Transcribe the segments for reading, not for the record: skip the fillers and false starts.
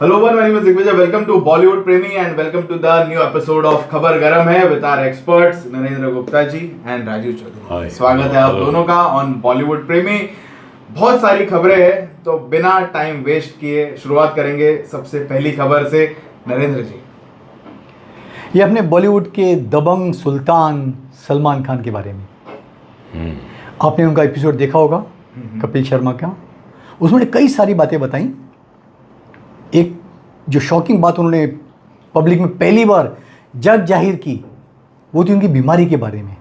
Hello everyone, my name is Digvijay. Welcome to Bollywood Premi and welcome to the new episode of खबर गरम है with our experts Narendra Gupta ji and Rajiv Chaudhary. स्वागत है आप दोनों का on Bollywood Premi। बहुत सारी खबरें हैं तो बिना टाइम वेस्ट किए शुरुआत करेंगे सबसे पहली खबर से। नरेंद्र जी, ये अपने बॉलीवुड के दबंग सुल्तान सलमान खान के बारे में आपने उनका एपिसोड देखा होगा कपिल शर्मा का। उसमें कई सारी बातें बताई। एक जो शॉकिंग बात उन्होंने पब्लिक में पहली बार जग जाहिर की वो थी उनकी बीमारी के बारे में।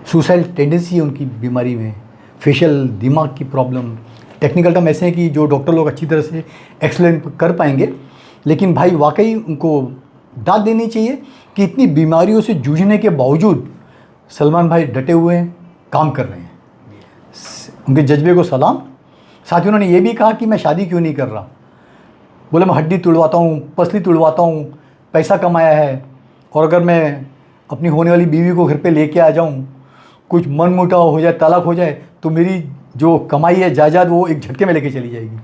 सुसाइड टेंडेंसी है उनकी बीमारी में, फेशियल दिमाग की प्रॉब्लम। टेक्निकल टर्म ऐसे हैं कि जो डॉक्टर लोग अच्छी तरह से एक्सप्लेन कर पाएंगे, लेकिन भाई वाकई उनको दाद देनी चाहिए कि इतनी बीमारियों से जूझने के बावजूद सलमान भाई डटे हुए हैं, काम कर रहे हैं। उनके जज्बे को सलाम। साथ ही उन्होंने ये भी कहा कि मैं शादी क्यों नहीं कर रहा। बोले मैं हड्डी तुड़वाता हूँ, पसली तुड़वाता हूँ, पैसा कमाया है, और अगर मैं अपनी होने वाली बीवी को घर पे लेके आ जाऊँ, कुछ मन मुटाव हो जाए, तलाक हो जाए, तो मेरी जो कमाई है जायदाद वो एक झटके में लेके चली जाएगी।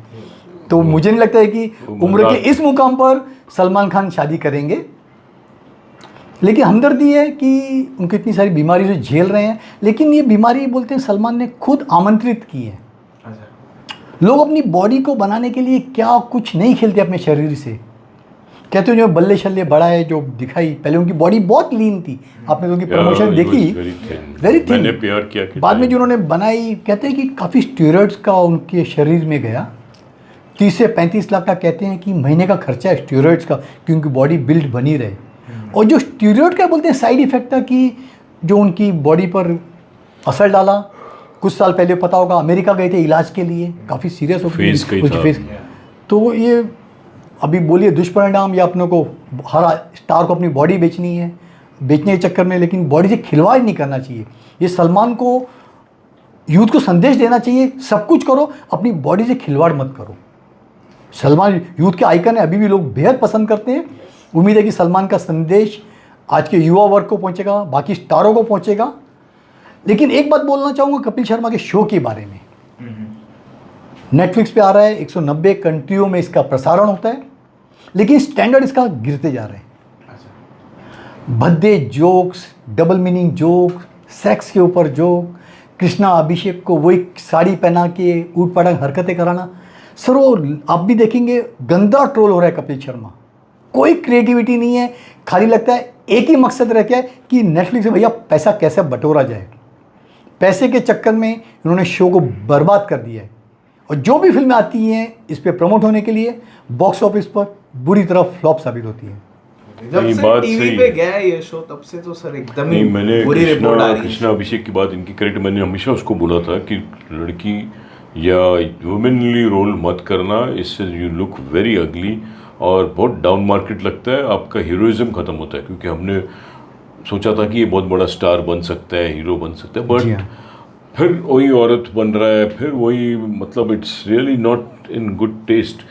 तो मुझे नहीं लगता है कि उम्र के इस मुकाम पर सलमान खान शादी करेंगे। लेकिन हमदर्दी है कि उनको इतनी सारी बीमारी से झेल रहे हैं, लेकिन ये बीमारी बोलते हैं सलमान ने खुद आमंत्रित की है। लोग अपनी बॉडी को बनाने के लिए क्या कुछ नहीं खेलते अपने शरीर से। कहते हो जो बल्ले शल्ले बड़ा है जो दिखाई, पहले उनकी बॉडी बहुत लीन थी। आपने तो उनकी प्रमोशन देखी, वेरी थिन। बाद में जो उन्होंने बनाई, कहते हैं कि काफ़ी स्टेरॉइड्स का उनके शरीर में गया। 30 से 35 लाख का कहते हैं कि महीने का खर्चा है स्टेरॉइड्स का, कि उनकी बॉडी बिल्ड बनी रहे। और जो स्टेरॉइड का बोलते हैं साइड इफेक्ट था कि जो उनकी बॉडी पर असर डाला। कुछ साल पहले पता होगा अमेरिका गए थे इलाज के लिए, काफ़ी सीरियस हो गई। तो ये अभी बोलिए दुष्परिणाम, या अपनों को हर स्टार को अपनी बॉडी बेचनी है, बेचने के चक्कर में, लेकिन बॉडी से खिलवाड़ नहीं करना चाहिए। ये सलमान को यूथ को संदेश देना चाहिए, सब कुछ करो, अपनी बॉडी से खिलवाड़ मत करो। सलमान यूथ के आइकन है, अभी भी लोग बेहद पसंद करते हैं। उम्मीद है कि सलमान का संदेश आज के युवा वर्ग को पहुंचेगा, बाकी स्टारों को पहुंचेगा। लेकिन एक बात बोलना चाहूँगा कपिल शर्मा के शो के बारे में। नेटफ्लिक्स पे आ रहा है, 190 कंट्रियों में इसका प्रसारण होता है, लेकिन स्टैंडर्ड इसका गिरते जा रहे हैं। भद्दे jokes, double meaning joke, sex के ऊपर जोक, कृष्णा अभिषेक को वही साड़ी पहना के ऊट पटांग हरकतें कराना। सर वो आप भी देखेंगे गंदा ट्रोल हो रहा है कपिल शर्मा। कोई क्रिएटिविटी नहीं है, खाली लगता है एक ही मकसद रह गया है कि नेटफ्लिक्स से भैया पैसा कैसे बटोरा जाए। पैसे के चक्कर में इन्होंने शो को बर्बाद कर दिया है, और जो भी फिल्में आती हैं इस पे प्रमोट होने के लिए बॉक्स ऑफिस पर बुरी तरह फ्लॉप साबित होती है। जब से टीवी पे गया ये शो तब से तो सर एकदम ही बुरी रिपोर्ट आ रही है। कृष्णा अभिषेक की बात इनकी करेक्ट, मैंने हमेशा उसको बोला था कि लड़की या वुमेनली रोल मत करना, इससे यू लुक वेरी अगली और बहुत डाउन मार्केट लगता है, आपका हीरोइज्म खत्म होता है। क्योंकि हमने सोचा था कि ये बहुत बड़ा स्टार बन सकता है, हीरो बन सकता है, बट फिर वही औरत बन रहा है, फिर वही, मतलब it's really not in good taste.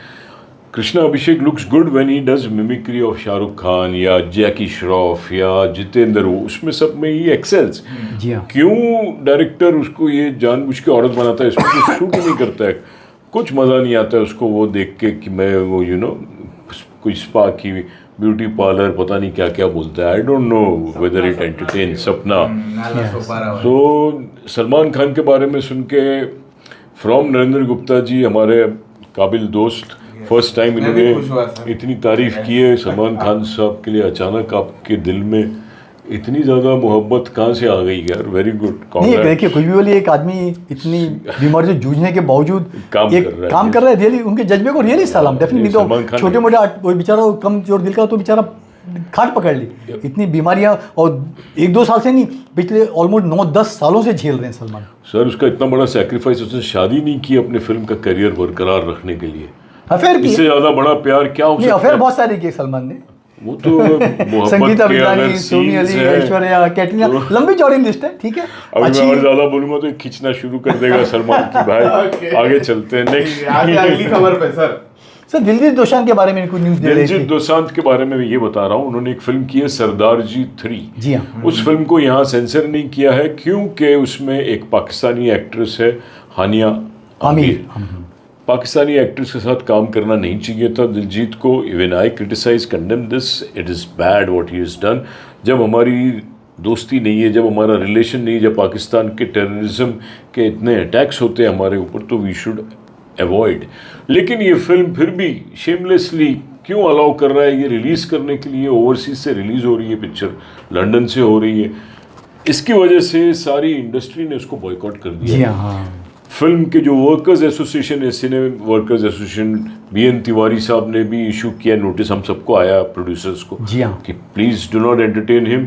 Krishna Abhishek looks good when he does mimicry of Shahrukh Khan या जैकी श्रॉफ या जितेंद्र, उसमें सब में ही एक्सेल्स। क्यों डायरेक्टर उसको ये जानबूझ के औरत बनाता है, इसको शूट नहीं करता है, कुछ मज़ा नहीं आता है उसको वो देख के कि मैं वो कोई स्पा की ब्यूटी पार्लर पता नहीं क्या क्या बोलता है। I don't know whether it entertain सपना। तो सलमान खान के बारे में सुन के फ्रॉम नरेंद्र गुप्ता जी, हमारे काबिल दोस्त, फर्स्ट टाइम इन्होंने इतनी तारीफ की है सलमान खान साहब के लिए। अचानक आपके दिल में इतनी ज़्यादा मोहब्बत कहाँ से आ गई यार? Very good. नहीं देखिए, कुछ भी बोलिए, एक आदमी इतनी बीमारी से जूझने के बावजूद काम कर रहा है, रियली उनके जज्बे को रियली सलाम। डेफिनेटली तो छोटे मोटे कोई बेचारा कमजोर दिल का तो बेचारा खाट पकड़ ली। इतनी बीमारियां, और 1-2 साल से नहीं, पिछले ऑलमोस्ट 9-10 सालों से झेल रहे हैं सलमान सर। उसका इतना बड़ा सैक्रिफाइस, उसने शादी नहीं की अपने फिल्म का करियर बरकरार रखने के लिए। अफेयर की, इससे ज़्यादा बड़ा प्यार क्या हो सकता है? अफेयर बहुत सारे किए सलमान ने। वो तो संगीता विद्यानी, सोनी अली, ऐश्वर्या, कैटरीना, लंबी चौड़ी लिस्ट है। ठीक है, अभी मैं और ज्यादा बोलूंगा तो खींचना शुरू कर देगा सलमान की भाई। आगे चलते हैं नेक्स्ट अगली खबर पे। सर दिलजीत दोसांझ के बारे में कुछ न्यूज़ दे रहे थे। दिलजीत दोसांझ के बारे में ये बता रहा हूँ, उन्होंने एक फिल्म की है सरदार जी 3। जी हाँ। उस फिल्म को यहाँ सेंसर नहीं किया है क्योंकि उसमें एक पाकिस्तानी एक्ट्रेस है हानिया आमिर। पाकिस्तानी एक्टर्स के साथ काम करना नहीं चाहिए था दिलजीत को। Even I criticise condemn this, it is bad what he is done. जब हमारी दोस्ती नहीं है, जब हमारा रिलेशन नहीं है, जब पाकिस्तान के टेररिज्म के इतने अटैक्स होते हैं हमारे ऊपर, तो वी शुड अवॉइड। लेकिन ये फिल्म फिर भी शेमलेसली क्यों अलाउ कर रहा है ये रिलीज़ करने के लिए? ओवरसीज से रिलीज़ हो रही है पिक्चर, लंदन से हो रही है, इसकी वजह से सारी इंडस्ट्री ने उसको बॉयकॉट कर दिया। जी हाँ। फिल्म के जो वर्कर्स एसोसिएशन है, सिने वर्कर्स एसोसिएशन, BN तिवारी साहब ने भी इशू किया नोटिस, हम सबको आया प्रोड्यूसर्स को, जी हाँ, कि please do not entertain him,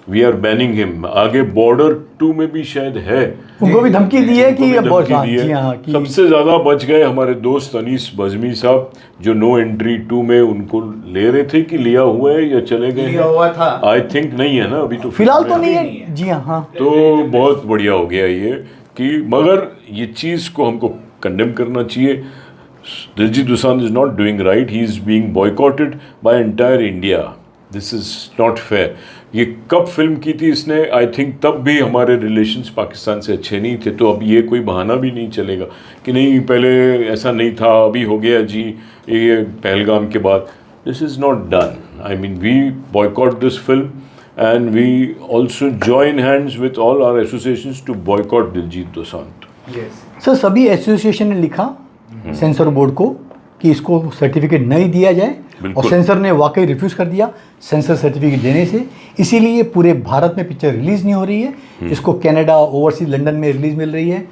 we are banning him. आगे बॉर्डर 2 में भी शायद है, उनको भी धमकी दी है कि उनको भी बहुत धमकी दी है। जी हाँ, कि सबसे ज़्यादा बच गए हमारे दोस्त अनीस बज़मी साहब, जो नो एंट्री 2 में उनको ले रहे थे कि लिया हुआ है या चले गए? लिया हुआ था, आई थिंक नहीं है ना अभी तो, फिलहाल तो नहीं नहीं है। है। जी हाँ। तो बहुत बढ़िया हो गया ये कि, मगर ये चीज़ को हमको कंडेम करना चाहिए। Diljit Dosanjh is not doing right, he is being boycotted by entire India, this is not fair. ये कब फिल्म की थी इसने? आई थिंक तब भी हमारे रिलेशंस पाकिस्तान से अच्छे नहीं थे, तो अब ये कोई बहाना भी नहीं चलेगा कि नहीं पहले ऐसा नहीं था, अभी हो गया जी ये पहलगाम के बाद। This is not done. I mean we boycott this film and we also join hands with all our associations to boycott Diljit Dosanjh. yes. Sir सभी एसोसिएशन ने लिखा सेंसर बोर्ड को कि इसको सर्टिफिकेट नहीं दिया जाए, और बिल्कुल। सेंसर ने वाकई रिफ्यूज़ कर दिया सेंसर सर्टिफिकेट देने से। इसीलिए पूरे भारत में पिक्चर रिलीज़ नहीं हो रही है, इसको कनाडा, ओवरसीज लंदन में रिलीज़ मिल रही है।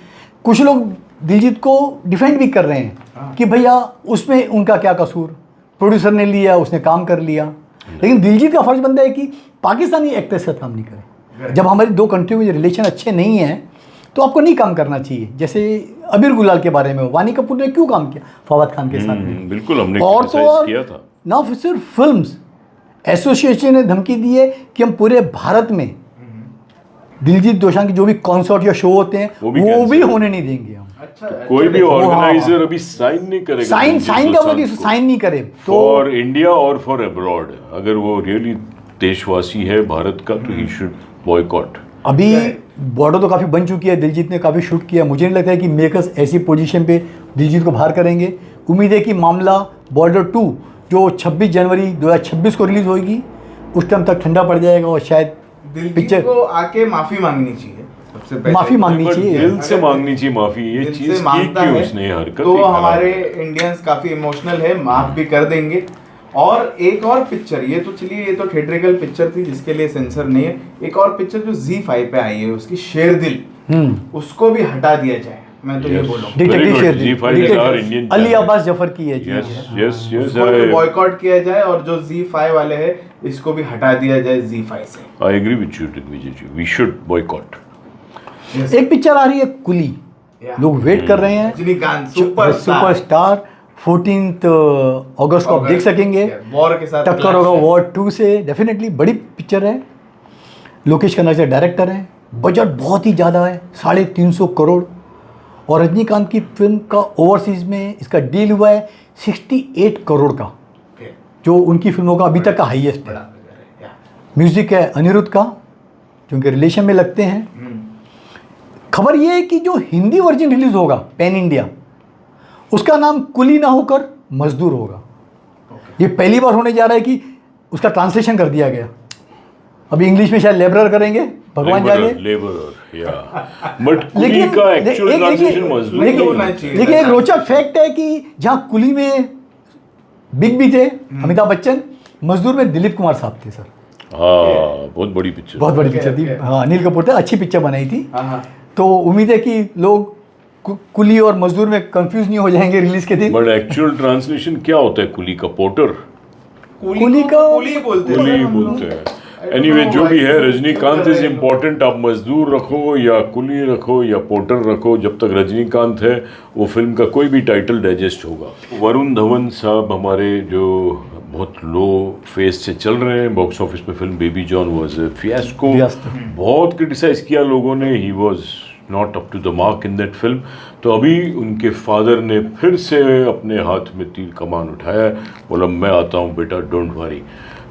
कुछ लोग दिलजीत को डिफेंड भी कर रहे हैं कि भैया उसमें उनका क्या कसूर, प्रोड्यूसर ने लिया, उसने काम कर लिया। लेकिन दिलजीत का फर्ज बनता है कि पाकिस्तानी एक्टर से काम नहीं करे। जब हमारी दो कंट्री में रिलेशन अच्छे नहीं हैं तो आपको नहीं काम करना चाहिए। जैसे अबीर गुलाल के बारे में वानी कपूर ने क्यों काम किया फवाद खान के साथ में, बिल्कुल हमने और तो criticize और किया था। ना सिर्फ फिल्म्स एसोसिएशन ने धमकी दी है कि हम पूरे भारत में दिलजीत दोसांझ के जो भी कॉन्सर्ट या शो होते हैं वो भी वो भी cancel। होने नहीं देंगे हम। अच्छा, कोई भी देखो, ऑर्गेनाइजर अभी साइन नहीं करेगा, साइन का वो कि साइन नहीं करे तो फॉर इंडिया और फॉर अब्रॉड। अगर वो रियली देशवासी है भारत का तो ही शुड बॉयकॉट। अभी बॉर्डर तो काफ़ी बन चुकी है, दिलजीत ने काफ़ी शूट किया। मुझे नहीं लगता है कि मेकर्स ऐसी पोजीशन पे दिलजीत को बाहर करेंगे। उम्मीद है कि मामला बॉर्डर 2 जो 26 जनवरी 2026 को रिलीज़ होगी उस टाइम तक ठंडा पड़ जाएगा और शायद दिलजीत पिक्चर को आके माफी मांगनी चाहिए सबसे पहले। माफी मांगनी But चाहिए। दिल से मांगनी चाहिए माफी। ये दिल चीज से की मांगता क्यों है उसने हरकत तो ही खराब हमारे है। इंडियंस काफी इमोशनल है, माफ भी कर देंगे। और एक और पिक्चर, ये तो चलिए ये तो थिएट्रिकल पिक्चर थी जिसके लिए सेंसर नहीं है। एक और पिक्चर जो ZEE5 पे आई है उसकी शेरदिल, उसको भी हटा दिया जाए, मैं तो ये Yes. बोलूँ। Very detective good. शेर ZEE5 is our Indian Ali channel. Abbas Zafar की है जी। यस यस यस उसको भी बॉयकॉट किया जाए और जो ZEE5 वाले हैं इसको भी हटा दिया जाए ZEE5 से। I agree with you Digvijay ji, we should boycott. Yes. एक पिक्चर आ रही है कुली, Yeah. लोग वेट कर रहे हैं। रजनीकांत सुपरस्टार 14 अगस्त को आप देख सकेंगे। वॉर के साथ टक्कर होगा वॉर 2 से, डेफिनेटली बड़ी पिक्चर है। लोकेश कनगजा डायरेक्टर हैं, बजट बहुत ही ज़्यादा है 350 करोड़, और रजनीकांत की फिल्म का ओवरसीज में इसका डील हुआ है 68 करोड़ का, जो उनकी फिल्मों का अभी तक का हाईएस्ट है। म्यूजिक है अनिरुद्ध का, जो उनके रिलेशन में लगते हैं। खबर ये है कि जो हिंदी वर्जन रिलीज होगा पैन इंडिया, उसका नाम कुली ना होकर मजदूर होगा। ये पहली बार होने जा रहा है कि उसका ट्रांसलेशन कर दिया गया। अभी इंग्लिश में शायद लेबरर करेंगे, भगवान जाने। लेबरर या बट कुली का एक्चुअल ट्रांसलेशन मजदूर होना चाहिए। लेकिन एक रोचक फैक्ट है कि जहाँ कुली में बिग बी थे अमिताभ बच्चन, मजदूर में दिलीप कुमार साहब थे सर। हाँ बहुत बड़ी पिक्चर, बहुत बड़ी पिक्चर थी। हाँ अनिल कपूर थे, अच्छी पिक्चर बनाई थी। हाँ। तो उम्मीद है कि लोग कुली और मजदूर में कंफ्यूज नहीं हो जाएंगे रिलीज के दिन। बट एक्चुअल ट्रांसलेशन क्या होता है कुली का? पोर्टर, कुली का कुली बोलते हैं। कुली बोलते हैं। एनीवे जो भी है, रजनीकांत इज इम्पोर्टेंट। आप मजदूर रखो या कुली रखो या पोर्टर रखो, जब तक रजनीकांत है वो फिल्म का कोई भी टाइटल डाइजेस्ट होगा। वरुण धवन साहब हमारे जो बहुत लो फेस से चल रहे हैं बॉक्स ऑफिस पे, film Baby John was a fiasco. बहुत क्रिटिसाइज किया लोगों ने, he was not up to the mark in that film. तो अभी उनके फादर ने फिर से अपने हाथ में तीर कमान उठाया, बोला मैं आता हूँ बेटा, डोंट वरी।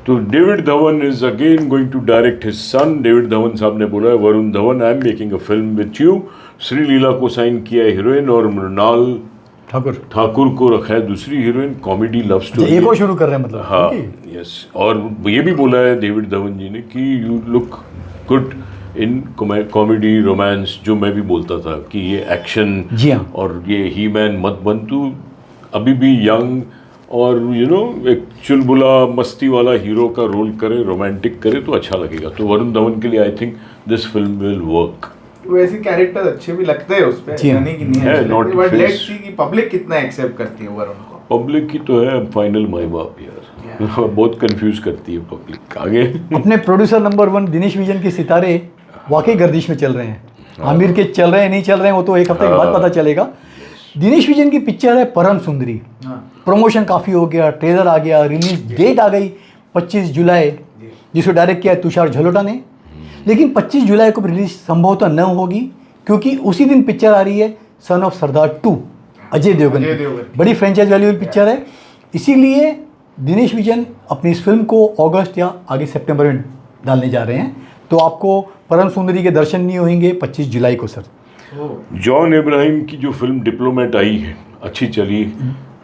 तो David Dhawan is again going to direct his son. David Dhawan साहब ने बोला है, Varun Dhawan I am making a film with you. Sreeleela को साइन किया है हीरोइन, और मृणाल ठाकुर को रखा है दूसरी हीरोइन, कॉमेडी लव स्टोरी। एक और शुरू कर रहे हैं मतलब। हाँ, यस। और ये भी बोला है डेविड धवन जी ने कि you look good in comedy romance, जो मैं भी बोलता था कि ये एक्शन जी हाँ। और ये ही मैन मत बन, तू अभी भी यंग और एक चुलबुला मस्ती वाला हीरो का रोल करे, रोमांटिक करे तो अच्छा लगेगा। तो वरुण धवन के लिए I think this film will work. वैसे कैरेक्टर अच्छे भी लगते हैं उस पे, नहीं कि नहीं है, अच्छे not लगते, बट face। लेट्स सी कि पब्लिक कितना एक्सेप्ट करती है वरुण को। पब्लिक की तो है फाइनल माई बाप यार, बहुत कंफ्यूज करती है पब्लिक। आगे अपने प्रोड्यूसर नंबर 1 दिनेश विजन के सितारे वाकई गर्दिश में चल रहे हैं। आमिर के चल रहे हैं नहीं चल रहे हैं वो तो एक हफ्ते के बाद पता चलेगा। दिनेश विजन की पिक्चर है परम सुंदरी। प्रमोशन काफ़ी हो गया, ट्रेलर आ गया, रिलीज डेट आ गई 25 जुलाई, जिसको डायरेक्ट किया है तुषार झलोटा ने। लेकिन 25 जुलाई को रिलीज संभवतः न होगी, क्योंकि उसी दिन पिक्चर आ रही है सन ऑफ सरदार 2, अजय देवगन की। बड़ी फ्रेंचाइज वैल्यू वाली पिक्चर है, इसीलिए दिनेश विजन अपनी इस फिल्म को अगस्त या आगे सितंबर में डालने जा रहे हैं। तो आपको परम सुंदरी के दर्शन नहीं होंगे 25 जुलाई को सर। जॉन इब्राहिम की जो फिल्म डिप्लोमेट आई है, अच्छी चली,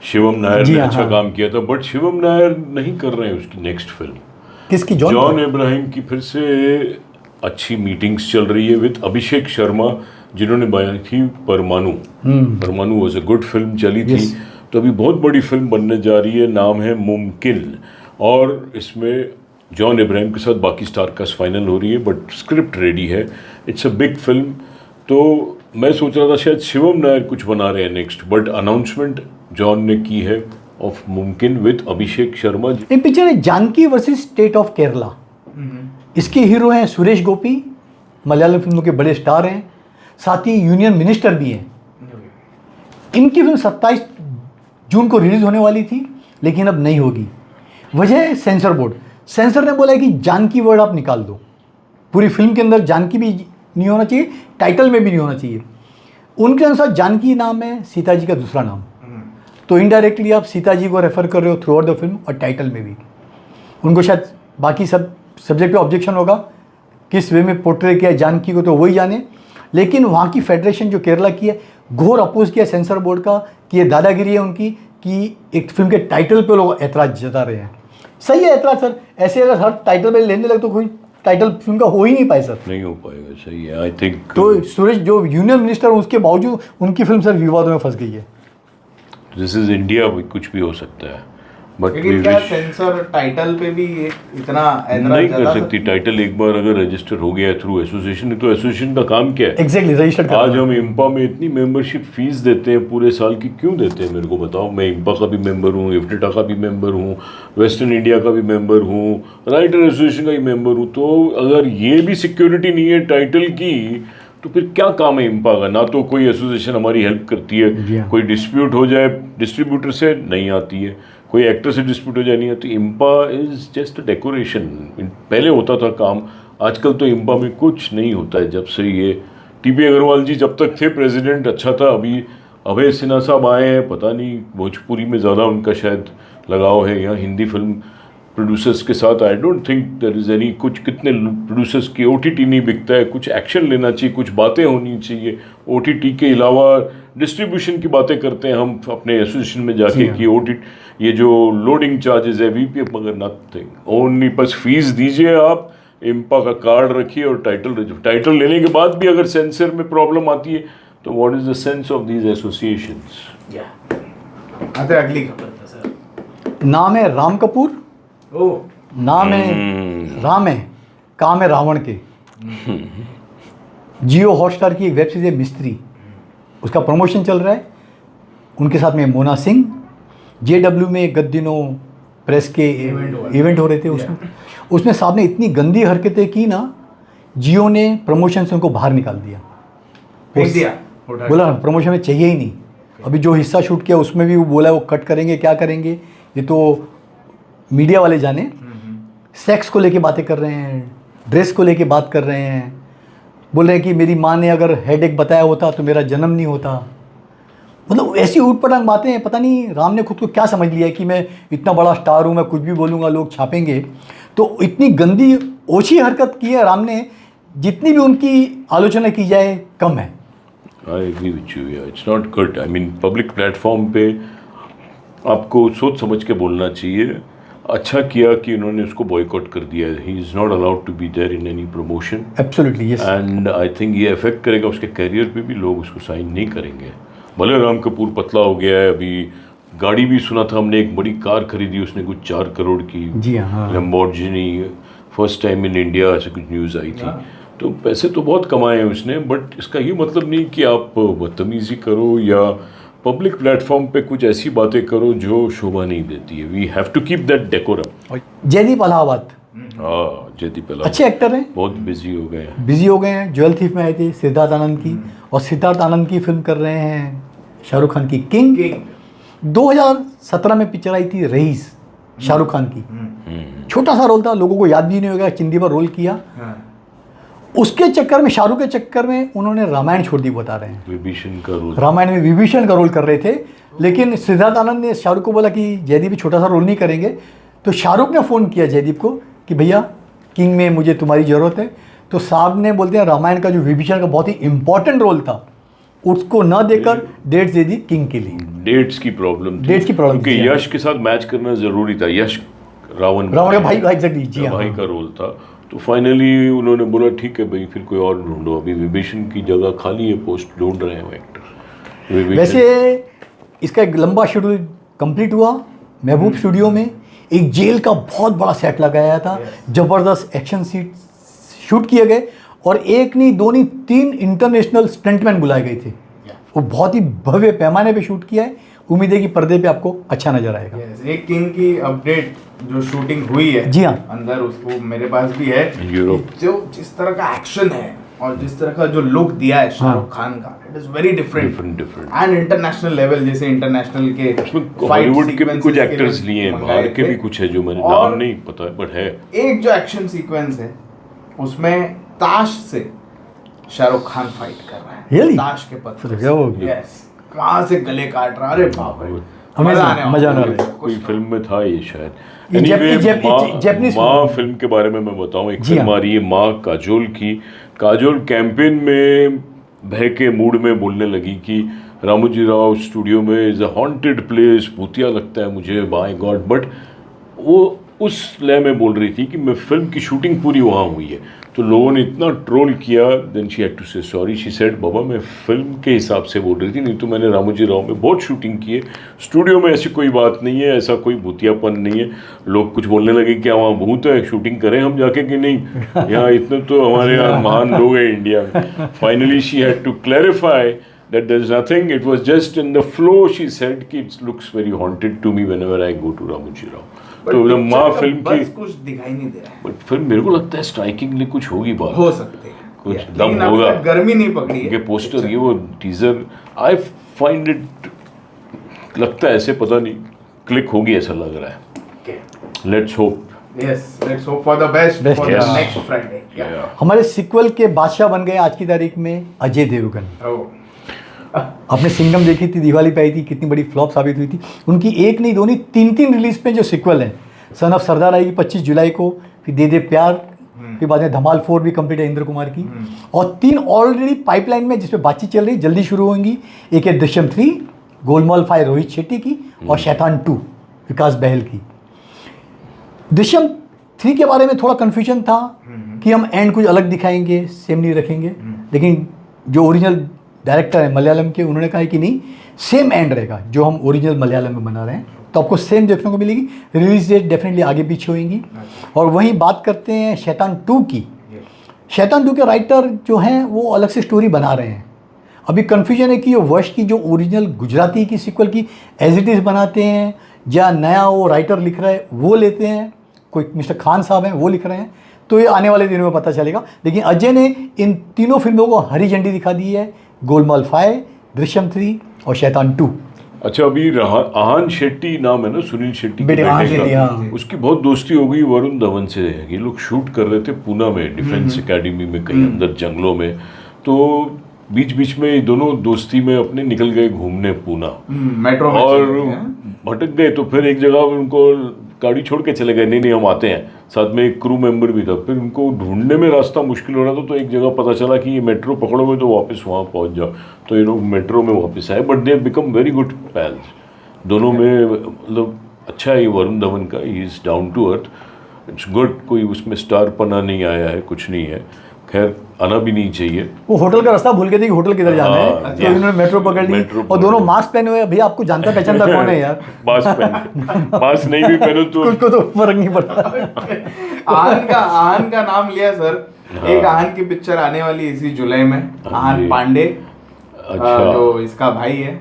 शिवम नायर ने अच्छा काम किया था, बट शिवम नायर नहीं कर रहे हैं उसकी नेक्स्ट फिल्म। किसकी? जॉन इब्राहिम की फिर से अच्छी मीटिंग्स चल रही है विद अभिषेक शर्मा, जिन्होंने बनाई थी परमाणु। परमाणु वॉज अ गुड फिल्म, चली थी। तो अभी बहुत बड़ी फिल्म बनने जा रही है, नाम है मुमकिन, और इसमें जॉन इब्राहिम के साथ बाकी स्टार कास्ट फाइनल हो रही है, बट स्क्रिप्ट रेडी है। It's a big film. तो मैं सोच रहा था शायद शिवम नायर कुछ बना रहे हैं नेक्स्ट, बट अनाउंसमेंट जॉन ने की है ऑफ मुमकिन विद अभिषेक शर्मा। एक पिक्चर है Janaki versus state of Kerala. इसके हीरो हैं सुरेश गोपी, मलयालम फिल्मों के बड़े स्टार हैं, साथ ही यूनियन मिनिस्टर भी हैं। इनकी फिल्म 27 जून को रिलीज होने वाली थी, लेकिन अब नहीं होगी। वजह है सेंसर बोर्ड। सेंसर ने बोला है कि जानकी वर्ड आप निकाल दो, पूरी फिल्म के अंदर जानकी भी नहीं होना चाहिए, टाइटल में भी नहीं होना चाहिए। उनके अनुसार जानकी नाम है सीता जी का दूसरा नाम, तो इनडायरेक्टली आप सीता जी को रेफर कर रहे हो थ्रू आउट द फिल्म और टाइटल में भी। उनको शायद बाकी सब सब्जेक्ट पे ऑब्जेक्शन होगा, किस वे में पोर्ट्रे किया है जानकी को तो वही जाने। लेकिन वहाँ की फेडरेशन जो केरला की है, घोर अपोज किया सेंसर बोर्ड का कि ये दादागिरी है उनकी, कि एक फिल्म के टाइटल पे लोग ऐतराज जता रहे हैं। सही है ऐतराज सर, ऐसे अगर हर टाइटल पे लेने लगे तो कोई टाइटल फिल्म का हो ही नहीं पाए सर। नहीं हो पाएगा, सही है। आई थिंक तो सुरेश जो यूनियन मिनिस्टर, उसके बावजूद उनकी फिल्म सर विवादों में फंस गई है। दिस इज इंडिया, कुछ भी हो सकता है, बट लेकिन क्या सेंसर टाइटल पे भी इतना नहीं कर सकती। टाइटल एक बार अगर रजिस्टर हो गया है थ्रू एसोसिएशन, तो एसोसिएशन का काम क्या है? Exactly register. आज हम इम्पा में इतनी मेंबरशिप फीस देते हैं पूरे साल की, क्यों देते हैं मेरे को बताओ। मैं इम्पा का भी मेंबर हूँ, इफ्टेटा का भी मेंबर हूँ, वेस्टर्न इंडिया का भी मेंबर हूँ, राइटर एसोसिएशन का भी मेंबर हूँ। तो अगर ये भी सिक्योरिटी नहीं है टाइटल की, तो फिर क्या काम है इम्पा का? ना तो कोई एसोसिएशन हमारी हेल्प करती है, कोई डिस्प्यूट हो जाए डिस्ट्रीब्यूटर से नहीं आती है, कोई एक्टर से डिस्प्यूट हो जाए नहीं आती। इम्पा इज जस्ट अ डेकोरेशन। पहले होता था काम, आजकल तो इम्पा में कुछ नहीं होता है। जब से ये टीपी अग्रवाल जी जब तक थे प्रेसिडेंट अच्छा था, अभी अभय सिन्हा साहब आए हैं, पता नहीं भोजपुरी में ज़्यादा उनका शायद लगाव है, यहाँ हिंदी फिल्म प्रोड्यूसर्स के साथ I don't think there is any. कुछ कितने प्रोड्यूसर्स की ओटीटी नहीं बिकता है, कुछ एक्शन लेना चाहिए, कुछ बातें होनी चाहिए। ओटीटी के अलावा डिस्ट्रीब्यूशन की बातें करते हैं हम अपने एसोसिएशन में जाके कि ओटीटी ये जो लोडिंग चार्जेस है वीपीएफ, मगर नथिंग, ओनली बस फीस दीजिए आप, इम्पा का कार्ड रखिए और टाइटल लेने के बाद भी अगर सेंसर में प्रॉब्लम आती है तो what is the sense of these associations? अगली खबर था सर। नाम है राम कपूर, नाम है राम है, काम है रावण के। जियो हॉटस्टार की एक वेब सीरीज है मिस्त्री, उसका प्रमोशन चल रहा है। उनके साथ में मोना सिंह, JW में गत दिनों प्रेस के इवेंट हो रहे थे, उसमें साहब ने इतनी गंदी हरकतें की ना, जियो ने प्रमोशन से उनको बाहर निकाल दिया, बोला प्रमोशन में चाहिए ही नहीं। अभी जो हिस्सा शूट किया उसमें भी वो बोला वो कट करेंगे, क्या करेंगे ये तो मीडिया वाले जाने। सेक्स को लेके बातें कर रहे हैं, ड्रेस को लेके बात कर रहे हैं, बोल रहे हैं कि मेरी माँ ने अगर हेडेक बताया होता तो मेरा जन्म नहीं होता। मतलब ऐसी ऊट-पटांग बातें हैं। पता नहीं राम ने खुद को क्या समझ लिया है कि मैं इतना बड़ा स्टार हूँ, मैं कुछ भी बोलूँगा लोग छापेंगे। तो इतनी गंदी ओछी हरकत की है राम ने, जितनी भी उनकी आलोचना की जाए कम है। I agree with you, it's not good. I mean public platform पे आपको सोच समझ के बोलना चाहिए। अच्छा किया कि उन्होंने उसको बॉयकॉट कर दिया है। He is not allowed to be there in any promotion. Absolutely yes. And I think ये अफेक्ट करेगा उसके करियर पे भी, लोग उसको साइन नहीं करेंगे। भले राम कपूर पतला हो गया है, अभी गाड़ी भी सुना था हमने, एक बड़ी कार खरीदी उसने कुछ 4 करोड़ की, जी हाँ। Lamborghini, first time in India, ऐसे कुछ न्यूज़ आई थी। तो पैसे तो बहुत कमाए हैं उसने, बट इसका ये मतलब नहीं कि आप बदतमीज़ी करो या पब्लिक प्लेटफॉर्म पे कुछ ऐसी बातें करो जो शोभा नहीं देती है। We have to keep that decorum. Jaideep Allahabad हाँ, जयदीप अलाहाबाद अच्छे एक्टर हैं, बहुत बिजी हो गए हैं। बिजी हो गए हैं। ज्वेल थीफ में आए थे सिद्धार्थ आनंद की, और सिद्धार्थ आनंद की फिल्म कर रहे हैं शाहरुख खान की किंग। 2017 में पिक्चर आई थी रईस, शाहरुख खान की। छोटा सा रोल था, लोगों को याद भी नहीं होगा, चिंदी पर रोल किया। उसके चक्कर में, शाहरुख के चक्कर में उन्होंने रामायण छोड़ दी, बता रहे हैं। विभीषण का रोल, रामायण में विभीषण का रोल कर रहे थे, लेकिन सिद्धार्थ आनंद ने शाहरुख को बोला कि जयदीप छोटा सा रोल नहीं करेंगे। तो शाहरुख ने फ़ोन किया जयदीप को कि भैया किंग में मुझे तुम्हारी ज़रूरत है। तो साहब ने बोलते हैं रामायण का जो विभीषण का बहुत ही इंपॉर्टेंट रोल था, उसको न देकर डेट्स दे दी किंग के लिए। डेट्स की प्रॉब्लम थी, डेट्स की प्रॉब्लम थी, क्योंकि यश के साथ मैच करना जरूरी था। यश रावण का भाई, एग्जैक्टली जी हाँ, भाई का रोल था। तो फाइनली उन्होंने बोला ठीक है भाई, फिर कोई और ढूंढो। अभी विभीषण की जगह खाली है, पोस्ट ढूंढ रहे हैं एक्टर। वैसे इसका एक लंबा शेड्यूल कंप्लीट हुआ। महबूब स्टूडियो में एक जेल का बहुत बड़ा सेट लगाया था, जबरदस्त एक्शन सीट शूट किए गए, और एक नहीं, दो नहीं, 3 इंटरनेशनल स्टंटमैन बुलाए गए थे। वो बहुत ही भव्य पैमाने पे शूट किया है। उम्मीद है कि पर्दे पे आपको अच्छा नजर आएगा। एक किंग की अपडेट जो शूटिंग हुई है, जी हाँ, अंदर उसको मेरे पास भी है। यूरोप जो जिस तरह का एक्शन है और जिस तरह का जो लुक दिया है शाहरुख खान का, it is very different and international level. जैसे इंटरनेशनल के हॉलीवुड के भी कुछ एक्टर्स लिए हैं, बाहर के भी कुछ है जो मैंने नाम नहीं पता है, बट है। एक जो एक्शन सीक्वेंस है उसमें ताश से शाहरुख खान फाइट कर रहा है। Really? ताश के पत्थर से। हो यस, वहां से गले काट रहा। अरे बाप रे, मजा आने वाला। कोई फिल्म में था ये शायद। ये जैपनीज माँ फिल्म के बारे में मैं बताऊं, एक जी फिल्म हाँ। आ रही है माँ काजोल की। काजोल कैंपेन में भय के मूड में बोलने लगी कि रामोजी राव स्टूडियो में इज़ अ हॉन्टेड प्लेस, भूतिया लगता है मुझे, माय गॉड। बट वो उस लय में बोल रही थी कि मैं फिल्म की शूटिंग पूरी वहाँ हुई है। तो लोगों ने इतना ट्रोल किया, देन शी हैड टू से सॉरी। शी सेड बाबा मैं फिल्म के हिसाब से बोल रही थी, नहीं तो मैंने रामोजी राव में बहुत शूटिंग की है, स्टूडियो में ऐसी कोई बात नहीं है, ऐसा कोई भूतियापन नहीं है। लोग कुछ बोलने लगे क्या वहाँ भूत है, शूटिंग करें हम जाके कि नहीं, यहाँ इतने तो हमारे यहाँ महान लोग हैं इंडिया में। Finally she had to clarify that there is nothing, it was just in the flow. She said कि it looks very haunted to me whenever I go to Ramoji Rao. तो जब माँ फिल्म की बस कुछ दिखाई नहीं दे रहा है, बट फिल्म मेरे को लगता है स्ट्राइकिंगली कुछ होगी बात, हो सकते हैं कुछ Yeah, दम लेकिन होगा। अभी तक गर्मी नहीं पकड़ी है ये पोस्टर, ये वो टीजर, आई फाइंड इट, लगता है ऐसे पता नहीं क्लिक होगी ऐसा लग रहा है। Let's hope. Yes, let's hope for the best Best, for the yes. next Friday. Yeah. हमारे सीक्वल के बादशाह बन गए आज की तारीख में अजय देवगन। Oh. आपने सिंघम देखी थी, दिवाली पे आई थी, कितनी बड़ी फ्लॉप साबित हुई थी। उनकी एक नहीं, दो नहीं, 3 रिलीज पे जो सीक्वल है। सन ऑफ सरदार आएगी 25 जुलाई को, फिर दे दे प्यार, फिर बाद में धमाल 4 भी कंप्लीट है इंद्र कुमार की, और 3 ऑलरेडी पाइपलाइन में जिसपे बातचीत चल रही, जल्दी शुरू होंगी। एक है दृश्यम 3, गोलमाल 5 रोहित शेट्टी की, और शैतान 2 विकास बहल की। दृश्यम 3 के बारे में थोड़ा कन्फ्यूजन था कि हम एंड कुछ अलग दिखाएंगे, सेम नहीं रखेंगे, लेकिन जो ओरिजिनल डायरेक्टर है मलयालम के, उन्होंने कहा है कि नहीं, सेम एंड रहेगा जो हम ओरिजिनल मलयालम में बना रहे हैं, तो आपको सेम देखने को मिलेगी। रिलीज डेट डेफिनेटली आगे पीछे होंगी। और वहीं बात करते हैं शैतान 2 की। शैतान 2 के राइटर जो हैं वो अलग से स्टोरी बना रहे हैं। अभी कन्फ्यूजन है कि ये वर्ष की जो ओरिजिनल गुजराती की सीक्वल की एज इट इज़ बनाते हैं, या नया वो राइटर लिख रहा है वो लेते हैं, कोई मिस्टर खान साहब हैं वो लिख रहे हैं, तो ये आने वाले दिनों में पता चलेगा। लेकिन अजय ने इन तीनों फिल्मों को हरी झंडी दिखा दी है, गोलमाल 5, दृश्यम 3 और शैतान 2। अच्छा, अभी आहान शेट्टी नाम है ना, सुनील शेट्टी बेटे, के आहान बेटे शेट्टी, का, हाँ। उसकी बहुत दोस्ती हो गई वरुण धवन से। ये लोग शूट कर रहे थे पूना में, डिफेंस एकेडमी में, कहीं अंदर जंगलों में। तो बीच बीच में ये दोनों दोस्ती में अपने निकल गए घूमने पूना, मेट्रो में और चलते हैं। भटक गए। तो फिर एक जगह उनको गाड़ी छोड़ के चले गए, नहीं हम आते हैं, साथ में एक क्रू मेंबर भी था। फिर उनको ढूंढने में रास्ता मुश्किल हो रहा था, तो एक जगह पता चला कि ये मेट्रो पकड़ोगे तो वापस वहाँ पहुँच जाओ, तो ये लोग मेट्रो में वापस आए। But they become very good pals दोनों में। मतलब अच्छा है ये वरुण धवन का, he is down to earth, it's good. कोई उसमें स्टार पना नहीं आया है, कुछ नहीं है, खैर आना भी नहीं चाहिए। वो होटल का रास्ता भूल गए थे कि होटल किधर जाना है, हाँ, तो इन्होंने मेट्रो पकड़ ली। और दोनों मास्क पहने हुए हैं। भैया आपको जानता पहचानता कौन है यार? मास्क पहन, मास्क नहीं भी पहनो तो कुछ को तो फर्क नहीं पड़ता। आहन का नाम लिया सर। एक आहन की पिक्चर आने वाली इसी जुलाई में, आहन पांडे, जो इसका भाई है,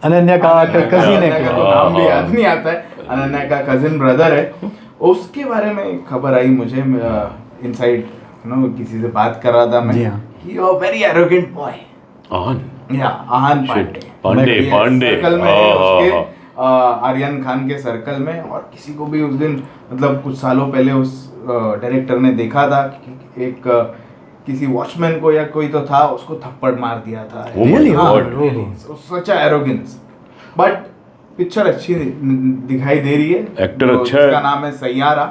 अनन्या का कजिन है, नाम भी याद नहीं आता है, अनन्या का कजिन ब्रदर है। उसके बारे में खबर आई मुझे, इनसाइड किसी से बात कर रहा था मैं। He a very arrogant boy. Aahan Pandey circle में है उसके, आर्यन खान के सर्कल में। और किसी को भी उस दिन, मतलब कुछ सालों पहले उस डायरेक्टर ने देखा था कि एक किसी वॉचमैन को या कोई तो था, उसको थप्पड़ मार दिया था। सच एरोगेंस। बट पिक्चर अच्छी दिखाई दे रही है, एक्टर अच्छा है, उसका नाम है सैयारा।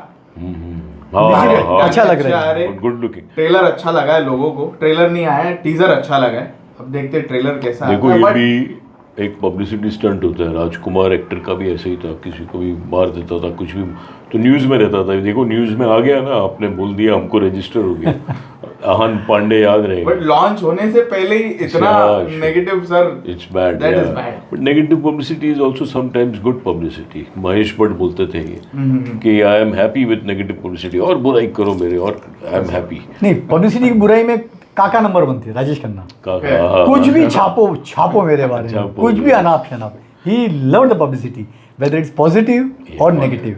अच्छा लग रहा है, गुड लुकिंग। ट्रेलर अच्छा लगा है लोगों को, ट्रेलर नहीं आया है, टीजर अच्छा लगा है। अब देखते हैं ट्रेलर कैसा है। देखो ये भी एक पब्लिसिटी स्टंट होता है। राजकुमार एक्टर का भी ऐसे ही था, किसी को भी मार देता था, कुछ भी तो न्यूज़ में रहता था। देखो न्यूज़ में आ गया ना, आपने बोल दिया, हमको रजिस्टर हो गया। आहन पांडे याद रहेगा। बट लॉन्च होने से पहले ही इतना negative sir, it's bad, that is bad. But negative publicity is also sometimes good publicity. Mahesh Bhatt बोलते थे ये कि I am happy with negative publicity, और बुराई करो मेरे, और आई एम हैप्पी। नहीं, पब्लिसिटी की बुराई में काका नंबर 1 थे, राजेश खन्ना। कुछ भी छापो मेरे बारे में, कुछ भी अनाप शनाप। He loved the publicity, whether it's positive और नेगेटिव।